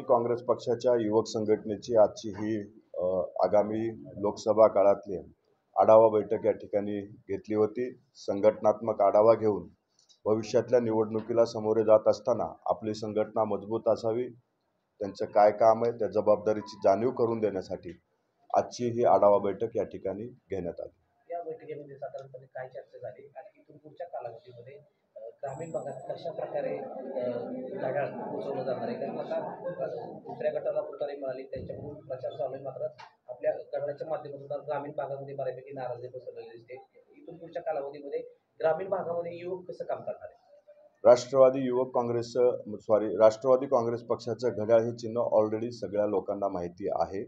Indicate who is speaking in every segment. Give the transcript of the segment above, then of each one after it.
Speaker 1: काँग्रेस पक्षाच्या युवक संघटनेची आजची ही आगामी लोकसभा काळातली आढावा बैठक या ठिकाणी घेतली होती। संघटनात्मक आढावा घेऊन भविष्यातल्या निवडणुकीला सामोरे जात असताना आपली संघटना मजबूत असावी, त्यांचं काय काम आहे त्या जबाबदारीची जाणीव करून देण्यासाठी आजची ही आढावा बैठक या ठिकाणी घेण्यात आली।
Speaker 2: या बैठकीमध्ये साधारणपणे काय चर्चा झाली आणि इथून पुढच्या कालावधीमध्ये ग्रामीण भागात कशा प्रकारे घड्याळ पोहोचवलं जाणार आहे? कारण आता दुसऱ्या गटाला तुतारी मिळाली, त्यांच्याकडून प्रचार चालू आहे, मात्र आपल्या गटाच्या माध्यमातून ग्रामीण भागामध्ये बऱ्यापैकी नाराजी पसरलेली दिसते। इथून पुढच्या कालावधीमध्ये ग्रामीण भागामध्ये युवक कसं काम करणार आहे?
Speaker 1: राष्ट्रवादी काँग्रेस पक्षाचं घड्याळ हे चिन्ह ऑलरेडी सगळ्या लोकांना माहिती आहे।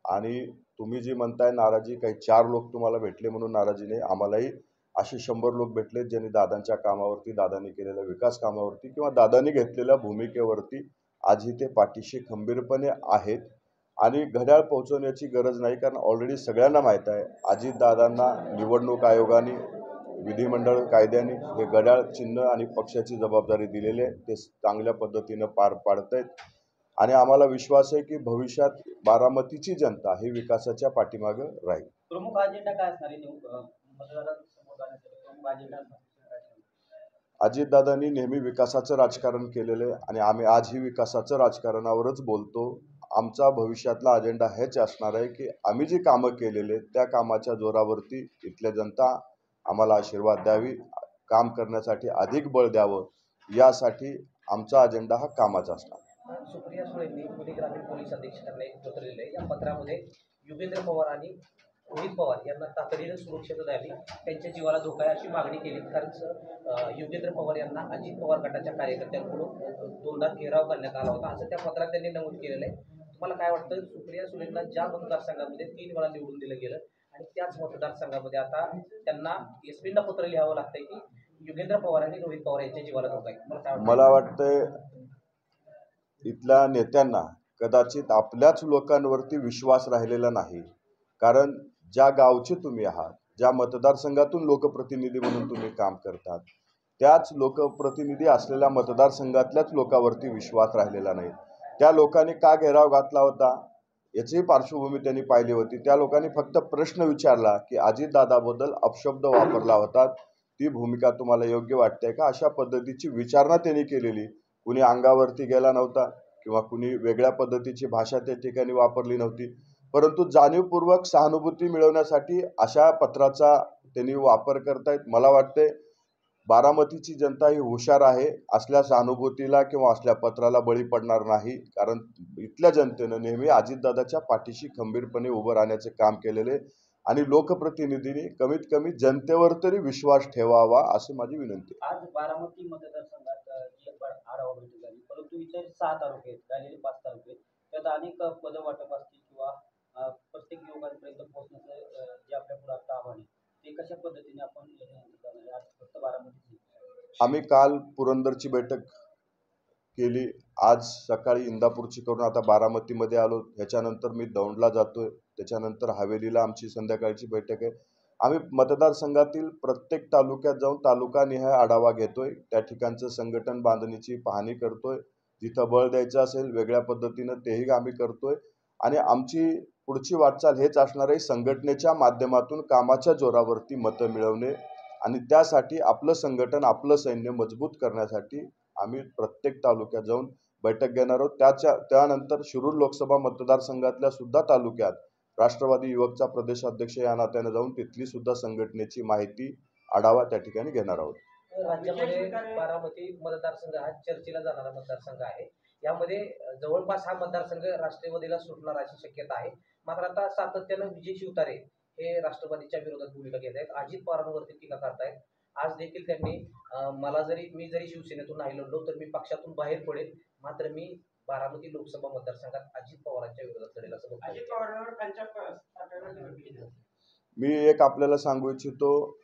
Speaker 1: आणि तुम्ही जी म्हणताय नाराजी, काही 4 लोक तुम्हाला भेटले म्हणून नाराजी नाही, आम्हालाही असे 100 लोक भेटले ज्यांनी दादांच्या कामावरती, दादांनी केलेल्या विकास कामावरती किंवा दादांनी घेतलेल्या भूमिकेवरती आजही ते पाठीशी खंबीरपणे आहेत। आणि घड्याळ पोहोचवण्याची गरज नाही, कारण ऑलरेडी सगळ्यांना माहीत आहे अजितदादांना निवडणूक आयोगाने, विधिमंडळ कायद्याने हे घड्याळ चिन्ह आणि पक्षाची जबाबदारी दिलेली आहे, ते चांगल्या पद्धतीनं पार पाडतायत। आणि आम्हाला विश्वास आहे की भविष्यात बारामतीची जनता ही विकासाच्या पाठीमागे राहील।
Speaker 2: प्रमुख अजेंडा काय असणार आहे मतदारांसमोर जाण्यासाठी? प्रमुख अजेंडा
Speaker 1: अजितदादांनी नेहमी विकासाचं राजकारण केलेलं आहे आणि आम्ही आजही विकासाचं राजकारणावरच बोलतो। आमचा भविष्यातला अजेंडा हेच असणार आहे की आम्ही जी कामं केलेले त्या कामाच्या जोरावरती इथल्या जनता आम्हाला आशीर्वाद द्यावी, काम करण्यासाठी अधिक बळ द्यावं, यासाठी आमचा अजेंडा हा कामाचा असणार।
Speaker 2: सुप्रिया सुळेंनी पुणे ग्रामीण पोलीस अधीक्षकांना एक पत्र लिहिले। या पत्रामध्ये युगेंद्र पवार आणि रोहित पवार यांना तातडीने सुरक्षित द्यावी, त्यांच्या जीवाला धोका आहे अशी मागणी केली। कारण युगेंद्र पवार यांना अजित पवार गटाच्या कार्यकर्त्यांकडून 2दा घेराव करण्यात आला होता, असं त्या पत्रात त्यांनी नमूद केलेलं आहे। तुम्हाला काय वाटतं, सुप्रिया सुळेंना ज्या मतदारसंघामध्ये 3 वेळा निवडून दिलं गेलं आणि त्याच मतदारसंघामध्ये आता त्यांना एसपींना पत्र लिहावं लागतंय की युगेंद्र पवार आणि रोहित पवार यांच्या जीवाला धोका आहे?
Speaker 1: मला वाटतंय इथल्या नेत्यांना कदाचित आपल्याच लोकांवरती विश्वास राहिलेला नाही, कारण ज्या गावचे तुम्ही आहात, ज्या मतदारसंघातून लोकप्रतिनिधी म्हणून तुम्ही काम करतात, त्याच लोकप्रतिनिधी असलेल्या मतदारसंघातल्याच लोकांवरती विश्वास राहिलेला नाही। त्या लोकांनी का घेराव घातला होता याची पार्श्वभूमी त्यांनी पाहिली होती। त्या लोकांनी फक्त प्रश्न विचारला की अजितदादाबद्दल अपशब्द वापरला होता, ती भूमिका तुम्हाला योग्य वाटते का, अशा पद्धतीची विचारणा त्यांनी केलेली। कुणी अंगावरती गेला नव्हता किंवा कुणी वेगळ्या पद्धतीची भाषा त्या ठिकाणी वापरली नव्हती, परंतु जाणीवपूर्वक सहानुभूती मिळवण्यासाठी अशा पत्राचा त्यांनी वापर करतायत। मला वाटते बारामतीची जनता ही हुशार आहे, असल्या सहानुभूतीला किंवा असल्या पत्राला बळी पडणार नाही, कारण इथल्या जनतेनं नेहमी अजितदादाच्या पाठीशी खंबीरपणे उभं राहण्याचे काम केलेले आणि लोकप्रतिनिधींनी कमीत कमी जनतेवर तरी विश्वास ठेवावा अशी माझी विनंती।
Speaker 2: आज बारामती मतदारसंघात आढावा बैठक झाली, परंतु इथे 6 तालुके आहेत, राहिलेले 5 तालुके आहेत, त्यात अनेक पदवाटप असतील किंवा प्रत्येक युवकांपर्यंत पोहोचण्याचं जे आपल्या पुढे आता आव्हान आहे, ते कशा पद्धतीने आपण आज फक्त बारामती?
Speaker 1: आम्ही काल पुरंदरची बैठक केली, आज सकाळी इंदापूरची करून आता बारामतीमध्ये आलो, ह्याच्यानंतर मी दौंडला जातोय, त्याच्यानंतर हवेलीला आमची संध्याकाळची बैठक आहे। आम्ही मतदारसंघातील प्रत्येक तालुक्यात जाऊन तालुकानिहाय आढावा घेतोय, त्या ठिकाणचं संघटन बांधणीची पाहणी करतोय, जिथं बळ द्यायचं असेल वेगळ्या पद्धतीनं तेही आम्ही करतोय। आणि आमची पुढची वाटचाल हेच असणार आहे, संघटनेच्या माध्यमातून कामाच्या जोरावरती मतं मिळवणे आणि त्यासाठी आपलं संघटन, आपलं सैन्य मजबूत करण्यासाठी आम्ही प्रत्येक तालुक्यात जाऊन बैठक घेणार आहोत। त्यानंतर शिरूर लोकसभा मतदारसंघातल्या सुद्धा तालुक्यात राष्ट्रवादी युवकचा प्रदेशाध्यक्ष या नात्याने जाऊन तिथली सुद्धा संघटनेची माहिती, आढावा त्या ठिकाणी घेणार आहोत।
Speaker 2: राज्यामध्ये बारामती मतदारसंघ हा चर्चेला जाणारा मतदारसंघ आहे, यामध्ये जवळपास हा मतदारसंघ राष्ट्रवादीला सुटणार अशी शक्यता आहे। मात्र आता सातत्यानं विजय शिवतारे हे राष्ट्रवादीच्या विरोधात भूमिका घेत आहेत, अजित पवारांवरती टीका करतायत। आज देखील त्यांनी मी जरी शिवसेनेतून नाही लढलो तर मी पक्षातून बाहेर पडेल, मात्र मी बारामती लोकसभा मतदारसंघात अजित पवारांच्या विरोधात लढेल असं बोलतो।
Speaker 1: मी एक आपल्याला सांगू इच्छितो,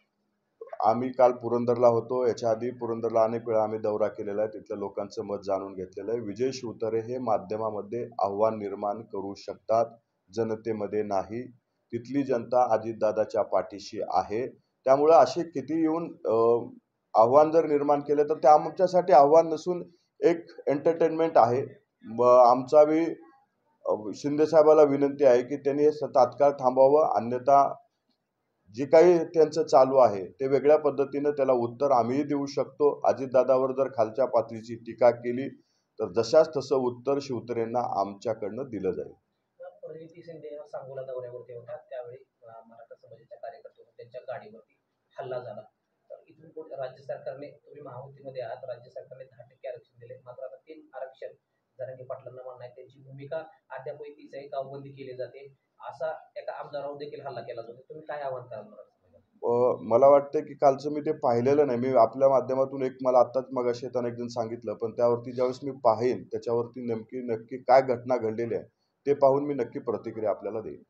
Speaker 1: आम्ही काल पुरंदरला होतो, याच्या आधी पुरंदरला अनेक वेळा आम्ही दौरा केलेला आहे, तिथल्या लोकांचं मत जाणून घेतलेलं आहे। विजय शिवतारे हे माध्यमामध्ये आव्हान निर्माण करू शकतात, जनतेमध्ये नाही। तिथली जनता अजितदादाच्या पाठीशी आहे, त्यामुळे असे किती येऊन आव्हान जर निर्माण केले तर ते आमच्यासाठी आव्हान नसून एक एंटरटेनमेंट आहे। आमचा बी शिंदे साहेबाला विनंती आहे की त्यांनी हे तात्काळ थांबवावं, अन्यथा जे काही त्यांचं चालू आहे ते वेगळ्या पद्धतीनं त्याला उत्तर आम्हीही देऊ शकतो. अजितदादावर जर खालच्या पातळीची टीका केली तर जशास तसं उत्तर शिवतरेंना आमच्याकडनं दिलं जाईल.
Speaker 2: प्रणिती शिंदे या सांगोला दौऱ्यावरती होत्या त्यावेळी मराठा समाजाच्या कार्यकर्त्यांवर त्यांच्या गाडीवरती हल्ला झाला. तर इथून पुढे राज्य सरकारने, तुम्ही महायुतीमध्ये आहात, राज्य सरकारने 10% आरक्षण दिले, मात्र आता 3 आरक्षण जरांगे पाटलांना म्हणणं आहे त्यांची भूमिका अद्यापही तीच आहे, गावबंदी केली जाते, असा एका आमदारावर देखील हल्ला केला जातो. तुम्ही काय आव्हान करणार?
Speaker 1: मला वाटतं की कालचं मी ते पाहिलेलं नाही. मी आपल्या माध्यमातून एक मला आत्ताच मगाशी येताना एकजण सांगितलं, पण त्यावरती ज्यावेळेस मी पाहेन त्याच्यावरती नक्की काय घटना घडलेली आहे ते पाहून मी नक्की प्रतिक्रिया आपल्याला देईन.